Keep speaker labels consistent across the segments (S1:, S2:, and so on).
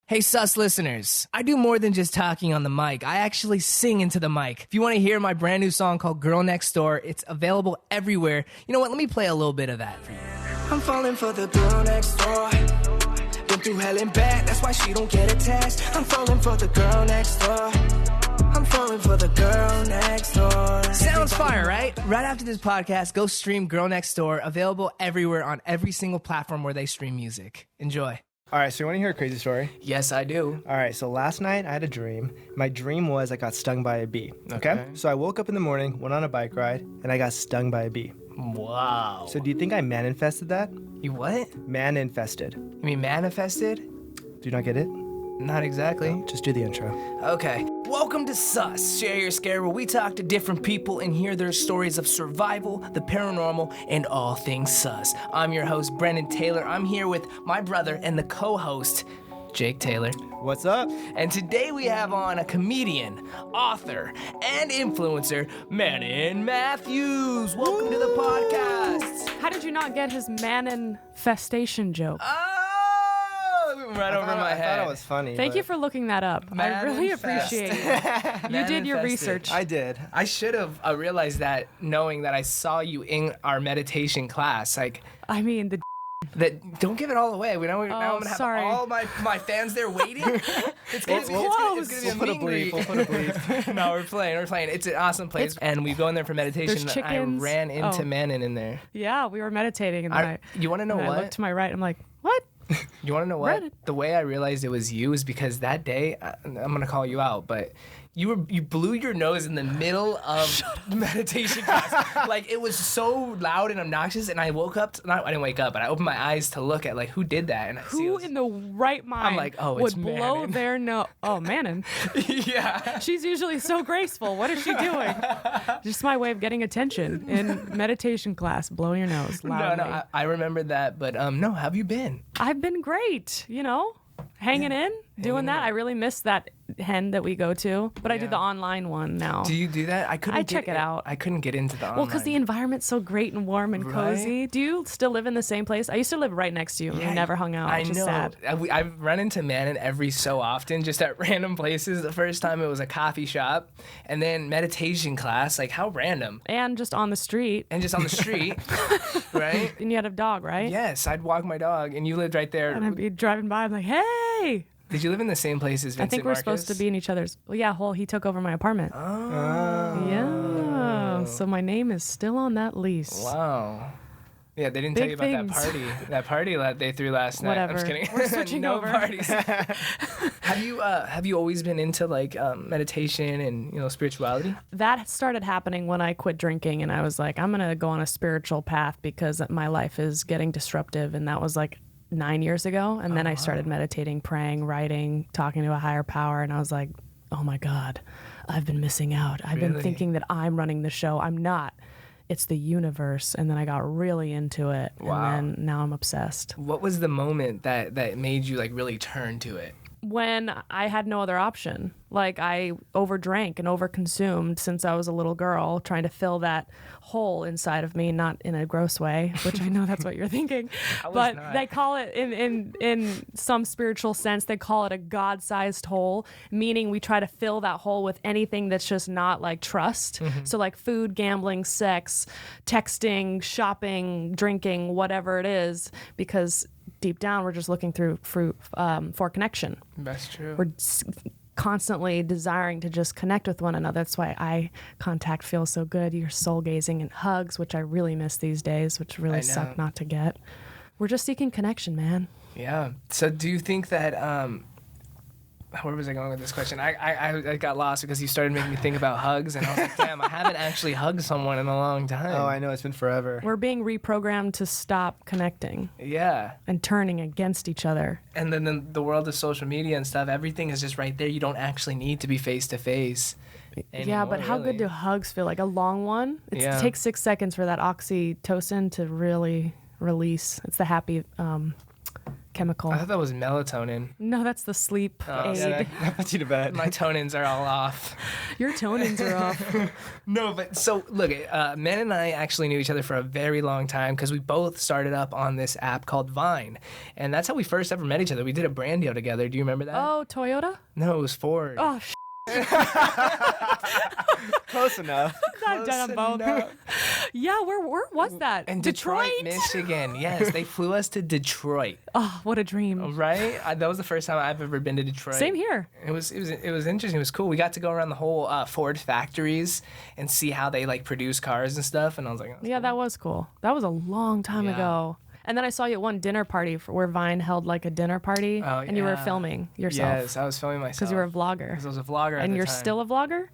S1: Hey, Sus listeners, I do more than just talking on the mic. I actually sing into the mic. If you want to hear my brand new song called Girl Next Door, it's available everywhere. You know what? Let me play a little bit of that for you. I'm falling for the girl next door. Been through hell and back, that's why she don't get attached. I'm falling for the girl next door. I'm falling for the girl next door. Sounds fire, right? Right after this podcast, go stream Girl Next Door, available everywhere on every single platform where they stream music. Enjoy.
S2: All right, so you want to hear a crazy story?
S1: Yes, I do.
S2: All right, so last night I had a dream. My dream was I got stung by a bee, okay? So I woke up in the morning, went on a bike ride, and I got stung by a bee.
S1: Wow.
S2: So do you think I manifested that?
S1: You what?
S2: Manifested.
S1: You mean manifested?
S2: Do you not get it?
S1: Not exactly.
S2: No, just do the intro.
S1: Okay. Welcome to Sus, Share Your Scare, where we talk to different people and hear their stories of survival, the paranormal, and all things sus. I'm your host, Brendan Taylor. I'm here with my brother and the co-host, Jake Taylor.
S2: What's up?
S1: And today we have on a comedian, author, and influencer, Manon Matthews. Welcome to the podcast.
S3: How did you not get his manifestation joke?
S1: Right over my head.
S2: I thought it was funny.
S3: Thank you for looking that up. I really appreciate it. You did your research.
S2: I did.
S1: I should have realized that, knowing that I saw you in our meditation class. Like,
S3: I mean,
S1: that. Don't give it all away. Now I'm gonna have
S3: sorry.
S1: all my fans there waiting. It's gonna be
S3: close.
S1: it's gonna be
S2: We'll put a bleep.
S1: No, we're playing. It's an awesome place, and we go in there for meditation.
S3: There's
S1: And I
S3: chickens.
S1: ran into
S3: Oh.
S1: Manon in there.
S3: yeah, we were meditating, and then
S1: You want to know
S3: I
S1: what?
S3: looked to my right. I'm like, what?
S1: You want to know what?
S3: Reddit.
S1: The way I realized it was you is because that day, I'm going to call you out, but you blew your nose in the middle of meditation class. Like, it was so loud and obnoxious, and I woke up, I didn't wake up, but I opened my eyes to look at, like, who did that? And I see it
S3: Who
S1: was,
S3: in the right mind
S1: I'm like, oh, it's
S3: would blow
S1: Manon.
S3: their nose? Oh, Manon.
S1: Yeah.
S3: She's usually so graceful. What is she doing? Just my way of getting attention in meditation class. Blow your nose loudly.
S1: No, I remember that, but no, how have you been?
S3: I've been great, hanging in, doing that. I really miss that hen that we go to, but I do the online one now.
S1: Do you do that? I
S3: check it out.
S1: I couldn't get into the online.
S3: Well, because the environment's so great and warm and cozy. Do you still live in the same place? I used to live right next to you, and we never hung out, which is sad.
S1: I've run into Manon every so often, just at random places. The first time it was a coffee shop, and then meditation class. Like, how random.
S3: And just on the street.
S1: And just on the street, right?
S3: And you had a dog, right?
S1: Yes, I'd walk my dog, and you lived right there.
S3: And I'd be driving by, I'm like, hey!
S1: Did you live in the same place as Vincent
S3: I think we're
S1: Marcus?
S3: supposed to be in each other's. Well, yeah, he took over my apartment.
S1: Oh.
S3: Yeah. So my name is still on that lease.
S1: Wow. Yeah, they didn't tell you
S3: Big
S1: about that party that they threw last night.
S3: Whatever.
S1: I'm just kidding.
S3: We're switching
S1: no
S3: over.
S1: parties. Have you always been into like meditation and spirituality?
S3: That started happening when I quit drinking, and I was like, I'm gonna go on a spiritual path because my life is getting disruptive, and that was like 9 years ago. And then I started meditating, praying, writing, talking to a higher power, and I was like, oh my God, I've been missing out. I've been thinking that I'm running the show. I'm not. It's the universe. And then I got really into it.
S1: Wow.
S3: And then now I'm obsessed.
S1: What was the moment that made you like really turn to it?
S3: When I had no other option. Like, I overdrank and overconsumed since I was a little girl, trying to fill that hole inside of me, not in a gross way, which I know that's what you're thinking. But
S1: not.
S3: they call it, in some spiritual sense, they call it a God-sized hole, meaning we try to fill that hole with anything that's just not like trust.
S1: Mm-hmm.
S3: So like food, gambling, sex, texting, shopping, drinking, whatever it is, because deep down we're just looking for connection.
S1: That's true.
S3: We're constantly desiring to just connect with one another. That's why eye contact feels so good. You're soul gazing, and hugs, which I really miss these days, which really suck not to get. We're just seeking connection, man.
S1: Yeah. So do you think that where was I going with this question? I got lost because you started making me think about hugs, and I was like, damn, I haven't actually hugged someone in a long time.
S2: Oh, I know. It's been forever.
S3: We're being reprogrammed to stop connecting
S1: Yeah.
S3: and turning against each other.
S1: And then the world of social media and stuff, everything is just right there. You don't actually need to be face to face.
S3: Yeah, but how good do hugs feel? Like a long one? It takes 6 seconds for that oxytocin to really release. It's the happy chemical.
S1: I thought that was melatonin.
S3: No, that's the sleep aid.
S2: Yeah, that puts you to bed.
S1: My tonins are all off.
S3: Your tonins are off.
S1: No, but so look, Man and I actually knew each other for a very long time because we both started up on this app called Vine, and that's how we first ever met each other. We did a brand deal together. Do you remember that?
S3: Oh, Toyota?
S1: No, it was Ford.
S3: Oh,
S2: Close enough.
S3: I've done them both. Yeah, where was that?
S1: In Detroit, Michigan. Yes, they flew us to Detroit.
S3: Oh, what a dream.
S1: Right? That was the first time I've ever been to Detroit.
S3: Same here.
S1: It was interesting. It was cool. We got to go around the whole Ford factories and see how they like produce cars and stuff. And I was like, oh,
S3: Yeah,
S1: cool.
S3: that was cool. That was a long time
S1: Yeah.
S3: ago. And then I saw you at one dinner party where Vine held like a dinner party,
S1: Oh,
S3: and you were
S1: yeah.
S3: filming yourself.
S1: Yes, I was filming myself.
S3: Because you were a vlogger.
S1: Because I was a vlogger at
S3: And
S1: the
S3: you're
S1: time.
S3: still a vlogger?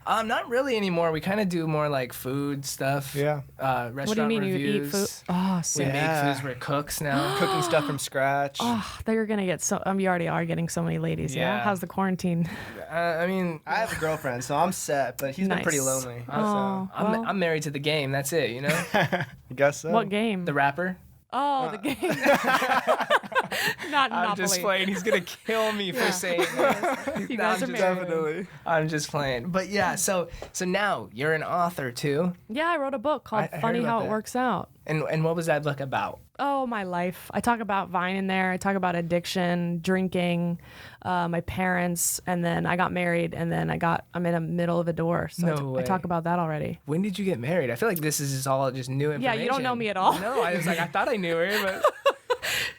S1: Not really anymore. We kind of do more like food stuff.
S2: Yeah.
S1: Restaurant
S3: What do you mean
S1: reviews.
S3: you eat food? Oh,
S1: We
S3: sick.
S2: Yeah.
S1: make foods. We're cooks now.
S2: Cooking stuff from scratch.
S3: Oh, you're going to get so, you already are getting so many ladies, yeah?
S1: Yeah.
S3: How's the quarantine?
S1: I mean,
S2: I have a girlfriend, so I'm set, but he's been pretty
S3: Nice.
S2: lonely.
S3: Oh, well,
S1: I'm married to the game. That's it, you know?
S2: I guess so.
S3: what game?
S1: The rapper.
S3: Oh, the game. Not
S1: I'm
S3: Monopoly.
S1: just playing. He's going to kill me for saying that.
S3: You
S1: No,
S3: guys
S1: I'm
S3: are
S1: just-
S3: married.
S2: Definitely.
S1: I'm just playing. But yeah, so now you're an author too.
S3: Yeah, I wrote a book called
S1: I heard
S3: Funny
S1: about
S3: How It
S1: that.
S3: Works Out.
S1: And what was that book about?
S3: Oh, my life. I talk about Vine in there. I talk about addiction, drinking, my parents, and then I got married, and then I'm in the middle of a divorce. So
S1: No
S3: I talk
S1: way.
S3: about that already.
S1: When did you get married? I feel like this is just all just new information.
S3: Yeah, you don't know me at all.
S1: No, I was like, I thought I knew her, but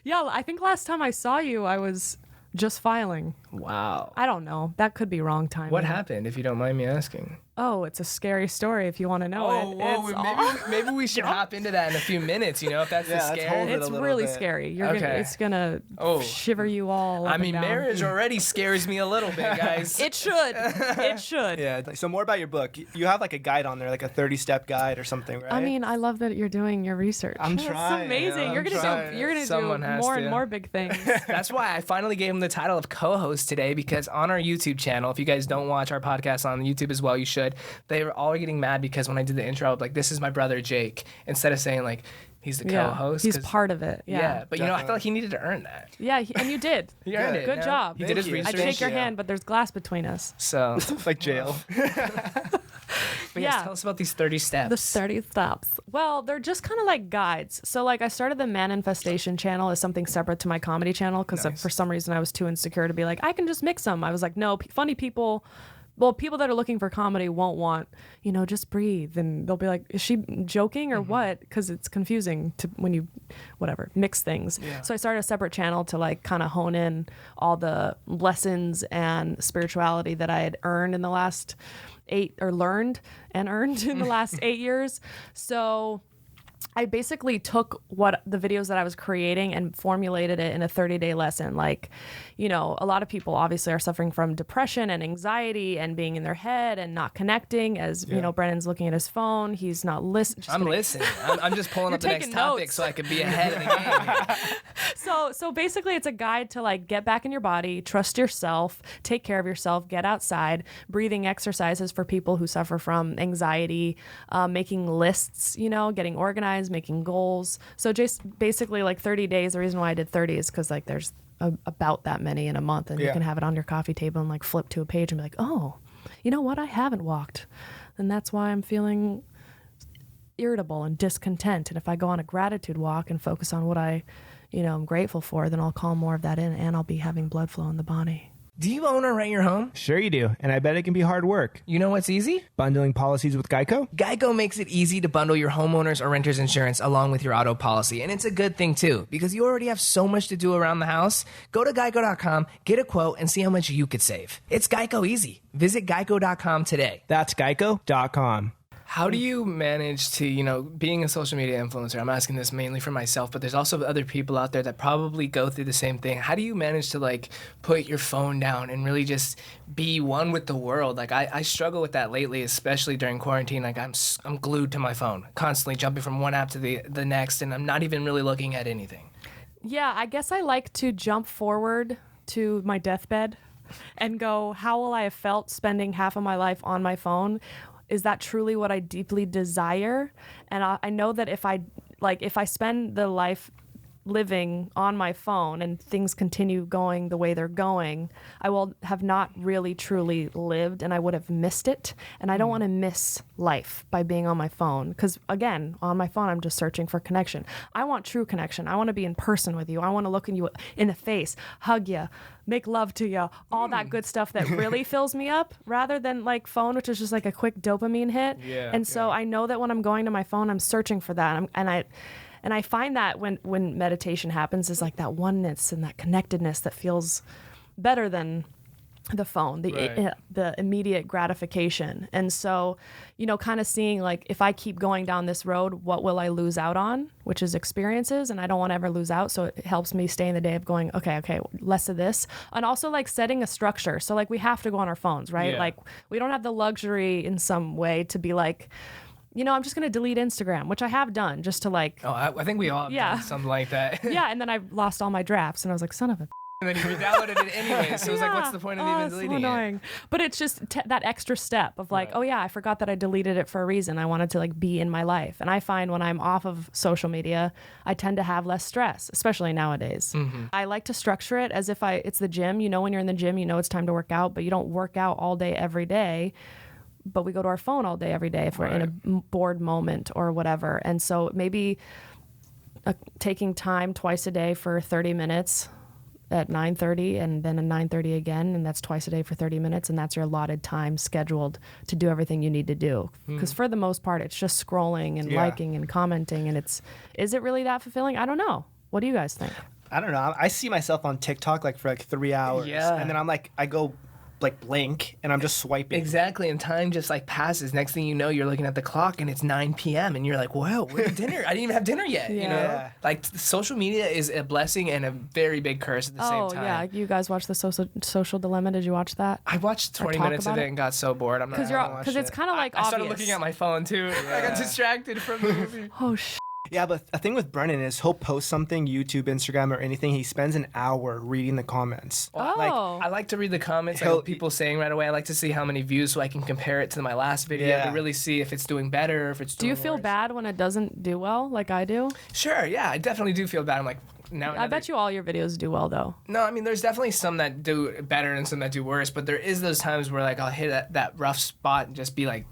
S3: Yeah, I think last time I saw you, I was just filing.
S1: wow.
S3: I don't know. That could be wrong timing.
S1: What happened, if you don't mind me asking?
S3: Oh, it's a scary story if you want to know it. It's
S1: maybe we should hop into that in a few minutes, you know, if that's
S2: Yeah,
S1: the
S2: let's
S1: scary.
S2: hold it.
S3: It's
S2: a little
S3: really
S2: bit.
S3: scary.
S1: Okay.
S3: It's gonna
S1: Oh.
S3: shiver you all. Up
S1: I
S3: and
S1: mean,
S3: down.
S1: marriage already scares me a little bit, guys.
S3: It should. It should.
S2: Yeah. So more about your book. You have like a guide on there, like a 30-step guide or something, right?
S3: I mean, I love that you're doing your research.
S2: I'm
S3: That's
S2: trying,
S3: amazing.
S2: yeah,
S3: You're
S2: I'm
S3: gonna
S2: trying.
S3: do. You're gonna
S1: Someone
S3: do
S1: has
S3: more
S1: to.
S3: and more big things.
S1: That's why I finally gave him the title of co-host today, because on our YouTube channel, if you guys don't watch our podcast on YouTube as well, you should. They were all getting mad because when I did the intro, I was like, this is my brother Jake, instead of saying like he's the
S3: Yeah,
S1: co-host.
S3: he's
S1: 'cause-
S3: part of it. Yeah.
S1: but you know, I felt like he needed to earn that.
S3: Yeah, and you did.
S1: He earned it.
S3: Good
S1: you know?
S3: job.
S1: He did his
S2: Thank you.
S1: research.
S3: I'd shake your
S2: you.
S3: hand, but there's glass between us.
S1: So,
S2: like jail.
S1: but yes,
S3: Yeah.
S1: tell us about these 30 steps.
S3: The 30 steps. Well, they're just kind of like guides. So, like, I started the Manifestation channel as something separate to my comedy channel because
S1: Nice.
S3: for some reason I was too insecure to be like, I can just mix them. I was like, no, funny people. Well, people that are looking for comedy won't want, just breathe. And they'll be like, is she joking or what? Because it's confusing to when you, mix things.
S1: Yeah.
S3: So I started a separate channel to like kind of hone in all the lessons and spirituality that I had earned in the last learned and earned in the last 8 years. So I basically took what the videos that I was creating and formulated it in a 30-day lesson. Like, a lot of people obviously are suffering from depression and anxiety and being in their head and not connecting. As Brennan's looking at his phone, he's not listening.
S1: I'm listening. I'm just pulling up the next
S3: taking
S1: topic
S3: notes.
S1: so I could be ahead of the game here.
S3: So basically, it's a guide to like get back in your body, trust yourself, take care of yourself, get outside, breathing exercises for people who suffer from anxiety, making lists, getting organized, making goals. So just basically like 30 days. The reason why I did 30 is because like there's about that many in a month, and you
S2: Yeah.
S3: can have it on your coffee table and like flip to a page and be like, oh, you know what? I haven't walked, and that's why I'm feeling irritable and discontent. And if I go on a gratitude walk and focus on what I'm grateful for, then I'll call more of that in, and I'll be having blood flow in the body.
S1: Do you own or rent your home?
S2: Sure you do, and I bet it can be hard work.
S1: You know what's easy?
S2: Bundling policies with Geico?
S1: Geico makes it easy to bundle your homeowner's or renter's insurance along with your auto policy. And it's a good thing, too, because you already have so much to do around the house. Go to geico.com, get a quote, and see how much you could save. It's Geico easy. Visit geico.com today.
S2: That's geico.com.
S1: How do you manage to, being a social media influencer, I'm asking this mainly for myself, but there's also other people out there that probably go through the same thing. How do you manage to like put your phone down and really just be one with the world? Like I struggle with that lately, especially during quarantine. Like I'm glued to my phone, constantly jumping from one app to the next, and I'm not even really looking at anything.
S3: Yeah, I guess I like to jump forward to my deathbed and go, how will I have felt spending half of my life on my phone? Is that truly what I deeply desire? And I know that if I spend the life living on my phone and things continue going the way they're going, I will have not really truly lived and I would have missed it. And I don't want to miss life by being on my phone. Because again, on my phone, I'm just searching for connection. I want true connection. I want to be in person with you. I want to look in you in the face, hug you, make love to you, all that good stuff that really fills me up, rather than like phone, which is just like a quick dopamine hit. And so I know that when I'm going to my phone, I'm searching for that. And I find that when meditation happens is like that oneness and that connectedness that feels better than the phone, the immediate gratification. And so, you know, kind of seeing like, if I keep going down this road, what will I lose out on, which is experiences. And I don't want to ever lose out. So it helps me stay in the day of going, okay, less of this. And also like setting a structure. So like we have to go on our phones, right?
S1: Yeah.
S3: Like we don't have the luxury in some way to be like, you know, I'm just going to delete Instagram, which I have done just to like.
S1: Oh, I think we all have done something like that.
S3: Yeah. And then I lost all my drafts and I was like, son of a.
S1: And then you downloaded it anyway. So it was like, what's the point of even deleting
S3: so annoying. But it's just that extra step of like, oh yeah, I forgot that I deleted it for a reason. I wanted to like be in my life. And I find when I'm off of social media, I tend to have less stress, especially nowadays. I like to structure it as if it's the gym. You know, when you're in the gym, you know it's time to work out, but you don't work out all day, every day. But we go to our phone all day, every day if we're in a bored moment or whatever. And so maybe taking time twice a day for 30 minutes at 9:30 and then at 9:30 again, and that's twice a day for 30 minutes, and that's your allotted time scheduled to do everything you need to do. Because for the most part, it's just scrolling and liking and commenting, and is it really that fulfilling? I don't know. What do you guys think?
S2: I don't know. I see myself on TikTok like for like 3 hours.
S1: Yeah.
S2: And then I'm like, I go like blink and I'm just swiping.
S1: Exactly, and time just like passes. Next thing you know, you're looking at the clock and it's 9 p.m. and you're like, "Whoa, where's dinner? I didn't even have dinner yet." You know,
S2: Yeah.
S1: like social media is a blessing and a very big curse at the same time.
S3: Oh yeah, you guys watched the social dilemma? Did you watch that?
S1: I watched 20
S3: talk
S1: minutes of
S3: about
S1: it and got so bored. I'm not.
S3: Because it's kind of like
S1: I
S3: obvious.
S1: started looking at my phone too. I got distracted from the movie.
S3: Oh
S2: Yeah, but the thing with Brennan is he'll post something, YouTube, Instagram, or anything. He spends an hour reading the comments.
S3: Oh.
S1: I like to read the comments, like what people saying right away. I like to see how many views so I can compare it to my last video to really see if it's doing better or if it's
S3: Do
S1: doing
S3: you feel
S1: worse.
S3: bad when it doesn't do well, like I do?
S1: Sure, yeah, I definitely do feel bad. I'm like, now
S3: I bet you all your videos do well, though.
S1: No, I mean, there's definitely some that do better and some that do worse, but there is those times where like I'll hit that rough spot and just be like,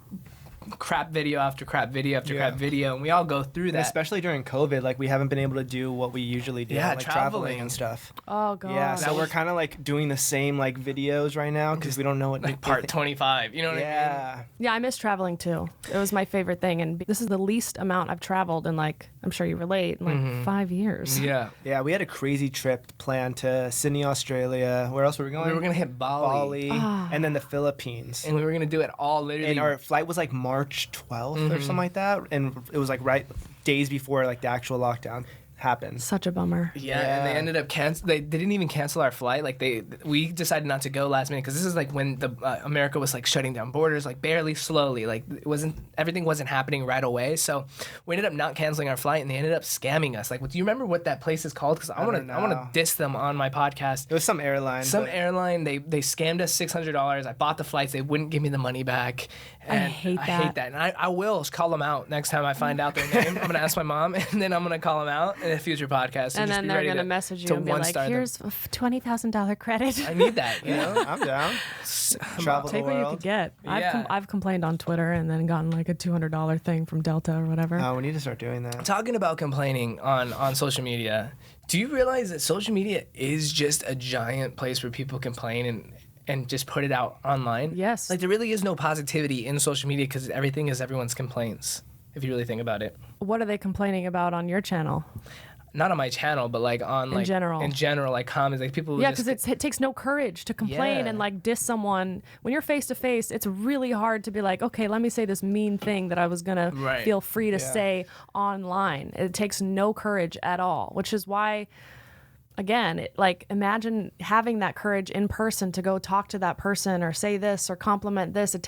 S1: crap video after crap video after crap video, and we all go through
S2: And
S1: that.
S2: especially during COVID, like we haven't been able to do what we usually do, like traveling and stuff.
S3: Oh god.
S2: Yeah, so we're kind of like doing the same like videos right now because we don't know what
S1: like part 25, you know what I mean?
S3: Yeah, I miss traveling too. It was my favorite thing, and this is the least amount I've traveled in, like, I'm sure you relate, in like 5 years.
S1: Yeah.
S2: Yeah, we had a crazy trip planned to Sydney, Australia. Where else were we going?
S1: We were gonna hit Bali.
S2: And then the Philippines.
S1: And we were gonna do it all literally.
S2: And our flight was like March 12th or something like that, and it was like right days before like the actual lockdown happened.
S3: Such a bummer.
S1: Yeah, and they ended up they didn't even cancel our flight. Like we decided not to go last minute because this is like when the America was like shutting down borders, like barely, slowly. Like everything wasn't happening right away. So we ended up not canceling our flight, and they ended up scamming us. Like, do you remember what that place is called? Because I want to diss them on my podcast.
S2: It was some airline.
S1: Airline. They scammed us $600. I bought the flights. They wouldn't give me the money back. And
S3: I hate that.
S1: And I will call them out next time I find out their name. I'm gonna ask my mom, and then I'm gonna call them out in a future podcast.
S3: And then they're gonna message you and be like, "Here's a $20,000 credit."
S1: I need that. You know,
S2: I'm down. Travel
S3: Take
S2: the
S3: what you
S2: world.
S3: could get.
S1: Yeah.
S3: I've complained on Twitter and then gotten like a $200 thing from Delta or whatever.
S2: Oh, we need to start doing that.
S1: talking about complaining on social media. Do you realize that social media is just a giant place where people complain and just put it out online?
S3: Yes.
S1: Like there really is no positivity in social media because everything is everyone's complaints. If you really think about it.
S3: What are they complaining about on your channel?
S1: Not on my channel, but like on like
S3: general.
S1: in general, like comments, like people.
S3: Yeah, because it takes no courage to complain
S1: Yeah.
S3: and like diss someone. When you're face to face, it's really hard to be like, okay, let me say this mean thing that I was gonna
S1: Right.
S3: feel free to say online. It takes no courage at all, which is why, again, like imagine having that courage in person to go talk to that person or say this or compliment this. It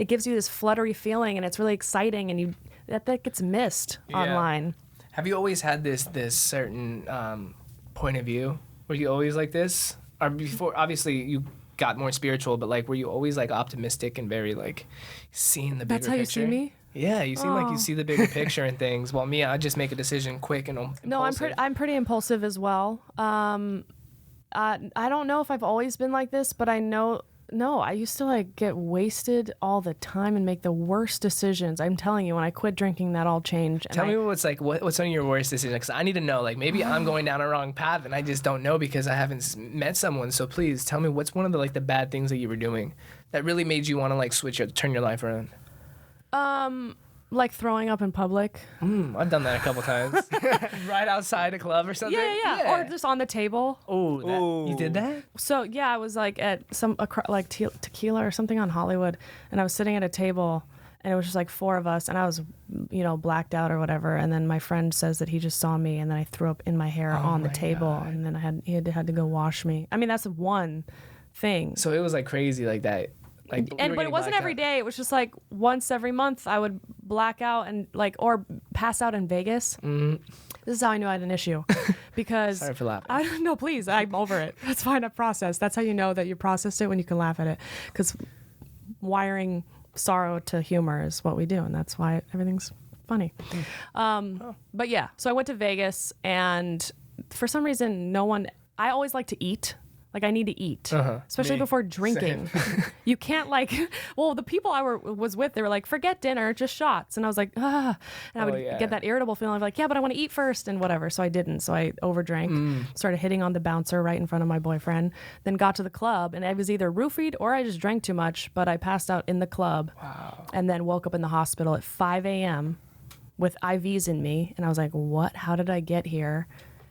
S3: gives you this fluttery feeling and it's really exciting, and that gets missed online.
S1: Have you always had this certain point of view? Were you always like this? Or before, obviously, you got more spiritual, but like, were you always like optimistic and very like seeing the bigger
S3: That's how
S1: picture?
S3: you see me?
S1: Yeah, you seem like you see the bigger picture and things. While me, I just make a decision quick and impulsive.
S3: No, I'm pretty impulsive as well. I don't know if I've always been like this, but I know. No, I used to like get wasted all the time and make the worst decisions. I'm telling you, when I quit drinking, that all changed.
S1: Tell me what's some of your worst decisions? Because I need to know. Like maybe I'm going down a wrong path and I just don't know because I haven't met someone. So please tell me what's one of the bad things that you were doing that really made you want to turn your life around.
S3: Like throwing up in public.
S1: I've done that a couple times. Right outside a club or something.
S3: Yeah. Or just on the table.
S1: Oh, you did that?
S3: So yeah, I was like at some tequila or something on Hollywood, and I was sitting at a table, and it was just like 4 of us, and I was, blacked out or whatever. And then my friend says that he just saw me, and then I threw up in my hair on the table, and then he had to go wash me. I mean, that's one thing.
S1: So it was like crazy like that. But
S3: it wasn't every day. It was just like once every month I would black out and or pass out in Vegas. Mm-hmm. This is how I knew I had an issue, because
S1: sorry for laughing.
S3: No, please, I'm over it. That's fine. I processed. That's how you know that you processed it, when you can laugh at it, because wiring sorrow to humor is what we do, and that's why everything's funny. But yeah, so I went to Vegas, and for some reason, I always like to eat. Like, I need to eat, especially before drinking. You can't the people I was with, they were like, forget dinner, just shots. And I was like, ah. And I would get that irritable feeling of like, yeah, but I want to eat first and whatever. So I didn't. So I overdrank, started hitting on the bouncer right in front of my boyfriend, then got to the club, and I was either roofied or I just drank too much, but I passed out in the club. Wow. And then woke up in the hospital at 5 a.m. with IVs in me. And I was like, what? How did I get here?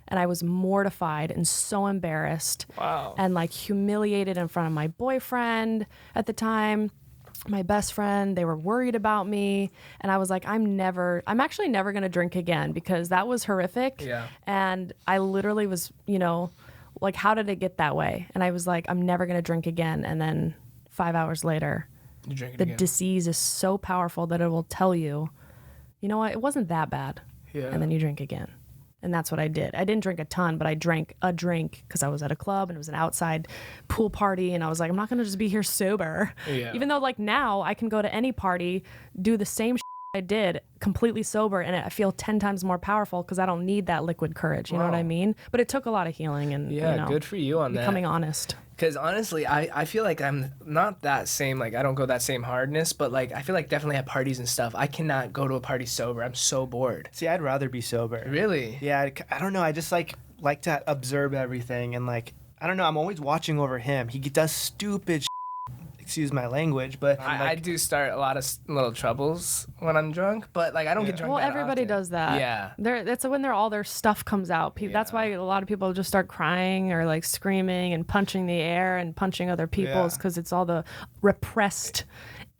S3: And I was mortified and so embarrassed.
S1: Wow.
S3: And humiliated in front of my boyfriend at the time, my best friend. They were worried about me. And I was like, I'm actually never going to drink again, because that was horrific.
S1: Yeah.
S3: And I literally was, how did it get that way? And I was like, I'm never going to drink again. And then 5 hours later, the disease is so powerful that it will tell you, you know what, it wasn't that bad.
S1: Yeah.
S3: And then you drink again. And that's what I did. I didn't drink a ton, but I drank a drink because I was at a club and it was an outside pool party. And I was like, I'm not going to just be here sober.
S1: Yeah.
S3: Even though now I can go to any party, do the same I did completely sober, and I feel 10 times more powerful because I don't need that liquid courage. You know what I mean? But it took a lot of healing and
S1: good for you on
S3: becoming honest.
S1: Because honestly, I feel like I'm not that same, I don't go that same hardness, but I feel like definitely at parties and stuff, I cannot go to a party sober. I'm so bored.
S2: See, I'd rather be sober.
S1: Really?
S2: Yeah, I don't know. I just like to observe everything, and I don't know. I'm always watching over him. He does stupid excuse my language, but
S1: I do start a lot of little troubles when I'm drunk, but I don't get drunk.
S3: Well,
S1: that
S3: everybody
S1: often.
S3: does that.
S1: Yeah,
S3: that's when all their stuff comes out. That's why a lot of people just start crying or screaming and punching the air and punching other people's, because it's all the repressed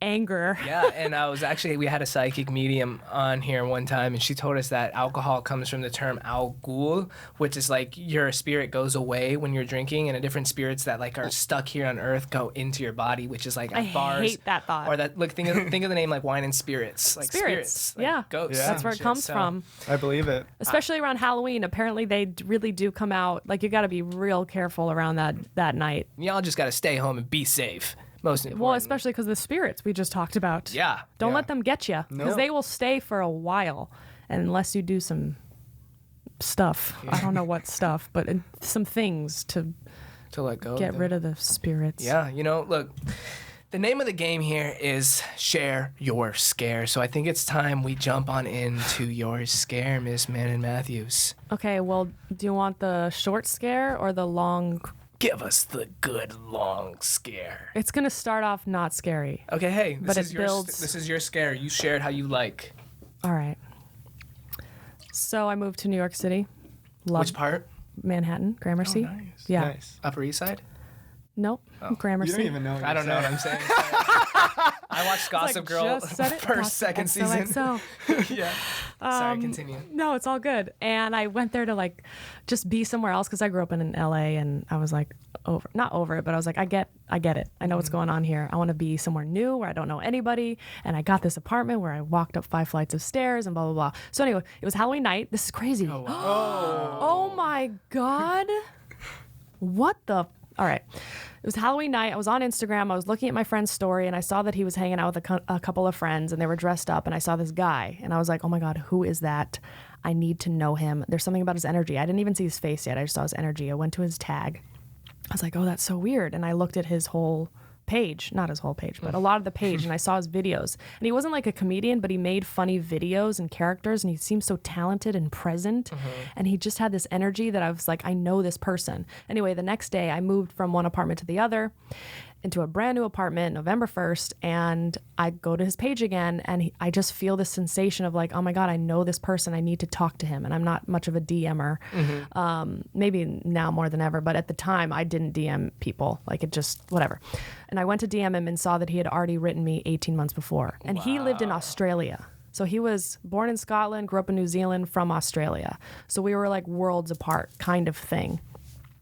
S3: anger.
S1: Yeah, and we had a psychic medium on here one time, and she told us that alcohol comes from the term al-ghul, which is your spirit goes away when you're drinking, and different spirits that are stuck here on earth go into your body, which is
S3: I
S1: bars.
S3: hate that thought.
S1: Or that think of the name wine and spirits.
S3: Spirits.
S1: Ghosts.
S2: Yeah.
S3: That's where it comes from.
S2: I believe it.
S3: Especially around Halloween. Apparently they really do come out. You got to be real careful around that night.
S1: Y'all just got to stay home and be safe. Most important.
S3: Well, especially because the spirits we just talked about.
S1: Yeah.
S3: Don't let them get you, because they will stay for a while unless you do some stuff. I don't know what stuff, but some things to
S1: let go.
S3: Get rid of the spirits.
S1: Yeah. Look, the name of the game here is Share Your Scare. So I think it's time we jump on into your scare, Miss Manon Matthews.
S3: Okay. Well, do you want the short scare or the long?
S1: Give us the good long scare.
S3: It's gonna start off not scary.
S1: Okay, hey,
S3: but
S1: this is your scare. You share it how you like.
S3: All right. So I moved to New York City.
S1: Which part?
S3: Manhattan, Gramercy.
S1: Oh, nice.
S3: Yeah.
S1: Nice. Upper East Side?
S3: Nope. Gramercy.
S2: You don't even know.
S1: I don't know what I'm saying. I watched Gossip Girl first, second season.
S3: So.
S1: Yeah. Sorry, continue.
S3: No, it's all good. And I went there to just be somewhere else, because I grew up in LA, and I was not over it, but I was like, I get it. I know what's going on here. I want to be somewhere new where I don't know anybody. And I got this apartment where I walked up 5 flights of stairs and blah, blah, blah. So anyway, it was Halloween night. This is crazy.
S1: Oh, wow.
S3: Oh my God. What the? All right. It was Halloween night. I was on Instagram. I was looking at my friend's story, and I saw that he was hanging out with a couple of friends, and they were dressed up, and I saw this guy, and I was like, oh my God, who is that? I need to know him. There's something about his energy. I didn't even see his face yet. I just saw his energy. I went to his tag. I was like, oh, that's so weird. And I looked at his whole page, not his whole page, but a lot of the page, and I saw his videos. And he wasn't like a comedian, but he made funny videos and characters, and he seemed so talented and present. And he just had this energy that I was like, I know this person. Anyway, the next day I moved from one apartment to the other into a brand new apartment, November 1st, and I go to his page again, and I just feel this sensation of like, oh my God, I know this person. I need to talk to him. And I'm not much of a DMer, maybe now more than ever, but at the time I didn't DM people. Like it just, whatever. And I went to DM him and saw that he had already written me 18 months before. And he lived in Australia. So he was born in Scotland, grew up in New Zealand, from Australia. So we were like worlds apart kind of thing.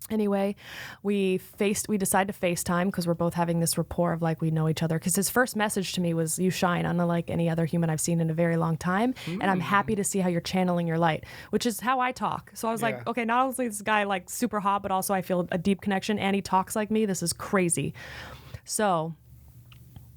S3: Anyway, we decided to FaceTime because we're both having this rapport of like we know each other. Because his first message to me was, you shine unlike any other human I've seen in a very long time. And I'm happy to see how you're channeling your light, which is how I talk. So I was like, okay, not only is this guy like super hot, but also I feel a deep connection and he talks like me. This is crazy. So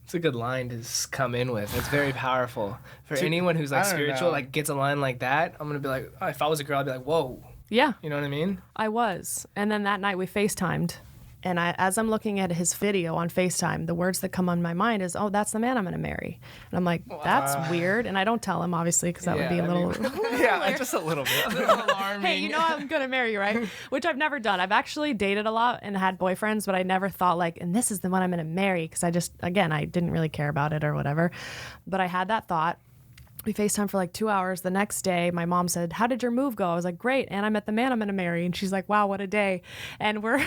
S1: It's a good line to come in with. It's very powerful. For anyone who's like spiritual, like gets a line like that, I'm going to be like, oh, if I was a girl, I'd be like, whoa.
S3: Yeah.
S1: You know what I mean? I
S3: was. And then that night we FaceTimed. And as I'm looking at his video on FaceTime, the words that come on my mind is, oh, that's the man I'm going to marry. And I'm like, that's weird. And I don't tell him, obviously, because that would be a little...
S2: yeah, just a little bit. A little
S3: alarming. Hey, you know I'm going to marry you, right? Which I've never done. I've actually dated a lot and had boyfriends, but I never thought like, and this is the one I'm going to marry. Because I didn't really care about it or whatever. But I had that thought. We FaceTimed for like 2 hours. The next day, my mom said, how did your move go? I was like, great. And I met the man I'm going to marry. And she's like, wow, what a day. And we're